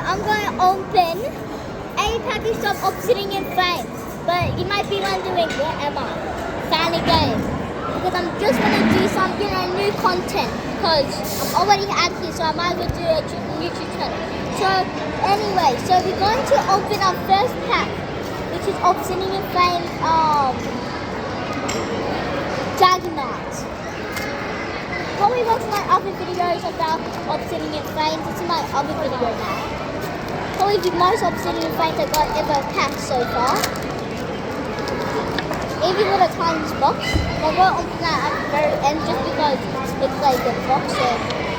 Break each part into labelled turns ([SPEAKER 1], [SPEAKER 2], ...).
[SPEAKER 1] I'm going to open a package of ObsidianFlames. But you might be wondering, where am I? Fanny game. Because I'm just going to do some, new content. Because I'm already active, so I might as well do a YouTube channel. So, anyway, so we're going to open our first pack, which is ObsidianFlames, Dragonite. Probably watch my other videos about ObsidianFlames. It's in my other video now. Probably the most ObsidianFlames I got ever packed so far. Even with a tiny box. But we'll open that at the very end just because it's like a box, so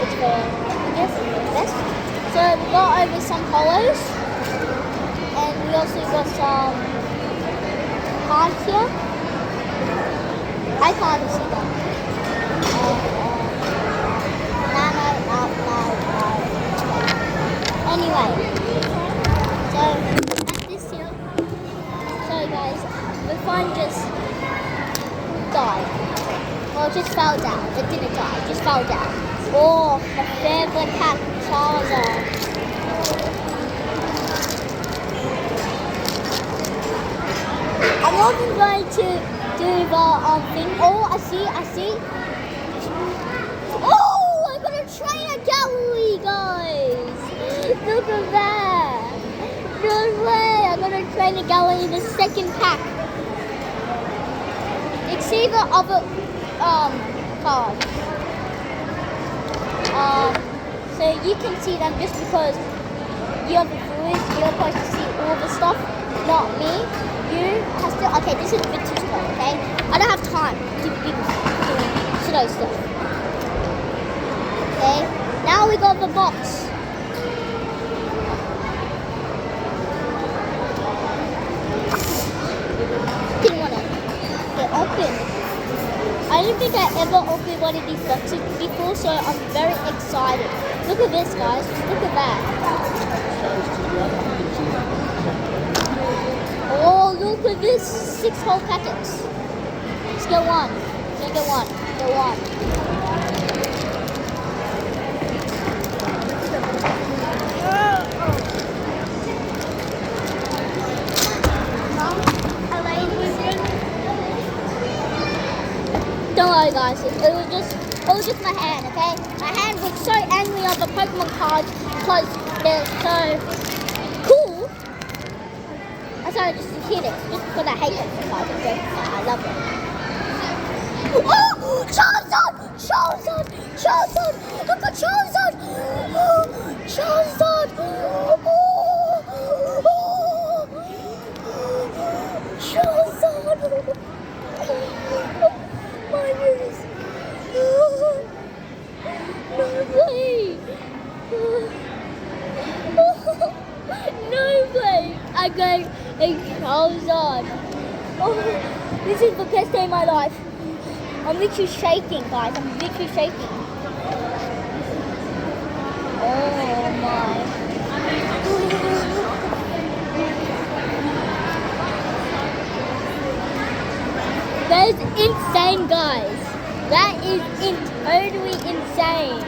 [SPEAKER 1] it's the best. So we got over some hollows. And we also got some cards here. I can't see them. Anyway, so that's this here. So guys, the phone just died. Well, it just fell down. It didn't die, it just fell down. Oh, my favorite pack, CHARAZARD. I'm not even going to do the thing. Oh, I see. Oh, I got a trainer gallery, guys. Look at that. No way. I got a trainer gallery in the second pack. You can see the other cards. So you can see them just because you have the viewers, you're supposed to see all the stuff, not me. You have to, okay, this is a bit too slow, okay? I don't have time to be slow stuff. Okay, now we got the box. Didn't want to get open. I don't think I ever opened one of these boxes before, so I'm very excited. Look at this, guys. Look at that. Oh, look at this. 6 whole packets. Let's get one. Get one. Don't worry, guys. It was just my hand, okay? My hand was so angry on the Pokemon cards because they're so cool. I decided just to hit it, just because I hate Pokemon cards. Okay? I love them. Oh, Charizard! Look at Charizard! Charizard! Charizard! My goodness. No way. No way. I got a CHARAZARD. Oh, this is the best day of my life. I'm literally shaking, guys. I'm literally shaking. Oh my. That is insane, guys. That is totally insane.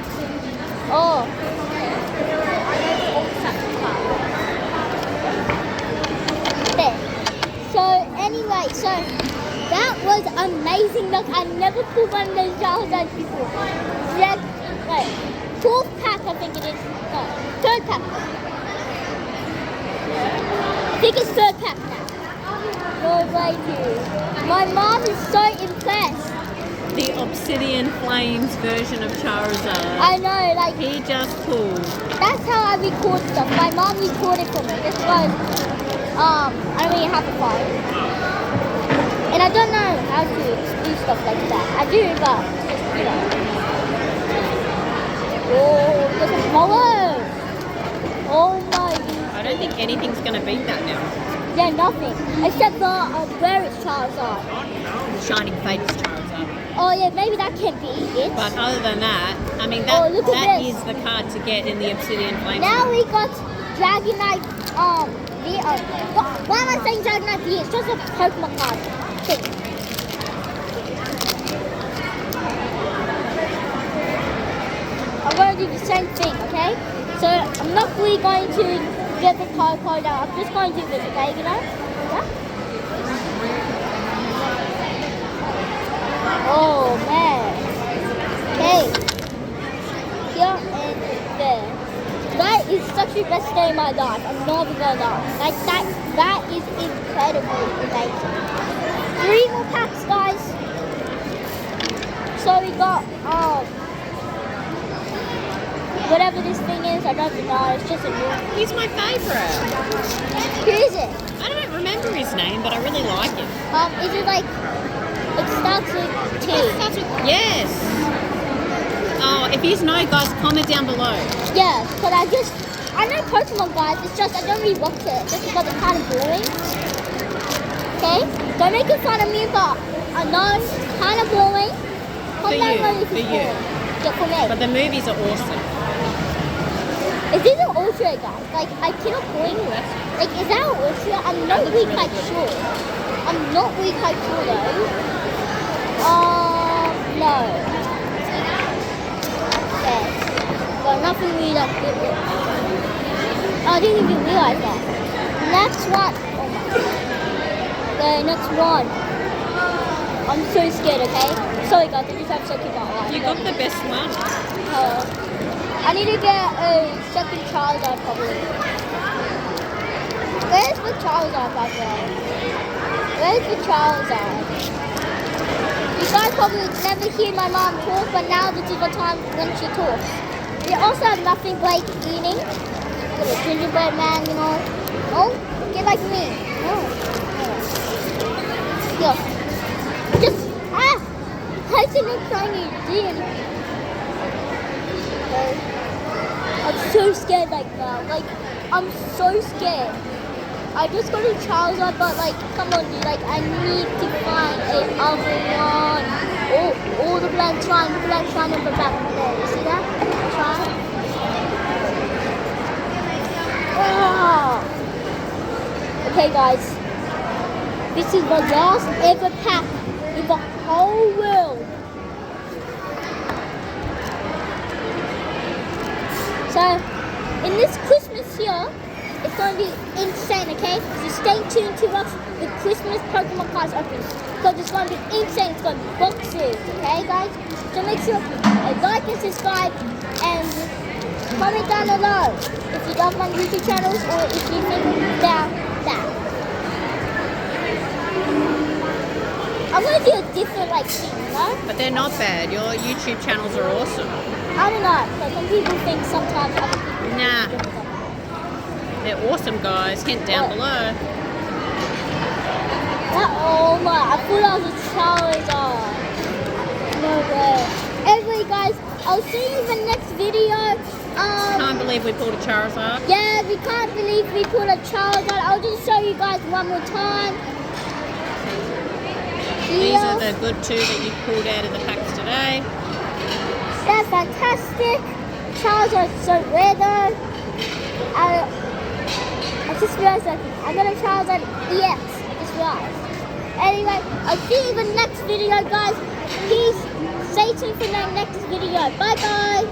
[SPEAKER 1] Oh. There. So anyway, that was amazing. Look, I never pulled one of those CHARAZARDs before. Yeah, wait. 4th pack, I think it is. No, 3rd pack. I think it's 3rd pack now. No way, dude. My mom is so impressed.
[SPEAKER 2] The ObsidianFlames version of Charizard.
[SPEAKER 1] I know, like
[SPEAKER 2] He just pulled.
[SPEAKER 1] that's how I record stuff. My mom recorded for me. This was I don't really have a phone. And I don't know how to do stuff like that. I do, but Oh, there's a follow. Oh my goodness.
[SPEAKER 2] I don't think anything's going to beat that now.
[SPEAKER 1] Yeah, nothing. Except for where it's Charizard.
[SPEAKER 2] The Shining Fates Charizard.
[SPEAKER 1] Oh yeah, maybe that can be it.
[SPEAKER 2] But other than that, I mean, that
[SPEAKER 1] look at this.
[SPEAKER 2] is the card to get in the ObsidianFlames.
[SPEAKER 1] Now we got Dragonite V. Why am I saying Dragonite V? It's just a Pokemon card thing. I'm going to do the same thing, okay? So I'm not really going to get the card out. I'm just going to do this, okay, you know? Yeah? Oh man. Okay. Here and there. That is such the best day of my life. I'm not even gonna lie. Like that is incredibly amazing. 3 more packs, guys. So we got whatever this thing is, I don't know, it's just a new.
[SPEAKER 2] He's my favourite.
[SPEAKER 1] Who is it?
[SPEAKER 2] I don't remember his name, but I really like him.
[SPEAKER 1] Is it like, it starts with T?
[SPEAKER 2] Yes. Oh, if you know, guys, comment down below.
[SPEAKER 1] Yeah, but I know Pokemon, guys, it's just, I don't really watch it, just because it's kind of boring. Okay? Don't make fun of me, but I know it's kind of boring.
[SPEAKER 2] For you.
[SPEAKER 1] Yeah, for me.
[SPEAKER 2] But the movies are awesome.
[SPEAKER 1] Is this an ultra, guys? Like, I cannot believe it. Like, is that an ultra? I'm not really quite sure. I'm not really quite sure, though. No. Okay. Well, nothing really that good. Oh, I didn't even realize that. Next one. Oh my God. The next one. I'm so scared, okay? Sorry, guys, I just have second thought.
[SPEAKER 2] You got the best one.
[SPEAKER 1] I need to get a second Charizard probably. Where's the Charizard, by the way? Where's the Charizard? You guys probably never hear my mom talk, but now this is the time when she talks. We also have nothing like eating. Little gingerbread man, you know. Oh, get like me. No. Here. Just, I think I'm trying to do anything. I'm so scared like now. Like, I'm so scared. I just got a Charizard, but like, come on dude, like, I need to find another one. Oh, all the black shine on the back there. You see that? Shine. Oh. Okay guys, this is the last ever pack in the whole world. So, in this Christmas here, it's going to be insane, okay? So stay tuned to us with Christmas Pokemon cards opening. Because it's going to be insane. It's going to be boxes, okay, guys? So make sure you like and subscribe and comment down below if you love my YouTube channels or if you think that. I'm going to do a different, like, thing, you know?
[SPEAKER 2] But they're not bad. Your YouTube channels are awesome.
[SPEAKER 1] I don't know, but some people think sometimes other people
[SPEAKER 2] Nah.
[SPEAKER 1] think different.
[SPEAKER 2] They're awesome, guys. Hint down below.
[SPEAKER 1] Oh my, I thought I was a Charizard. No way. Anyway, guys, I'll see you in the next video.
[SPEAKER 2] Can't believe we pulled a Charizard.
[SPEAKER 1] Yeah, we can't believe we pulled a Charizard. I'll just show you guys one more time.
[SPEAKER 2] These are the good 2 that you pulled out of the packs today.
[SPEAKER 1] That's fantastic. Charizard's so rare though. I just realized that I got a Charizard EX. I just realized. Anyway, I'll see you in the next video, guys. Peace. Stay tuned for the next video. Bye bye.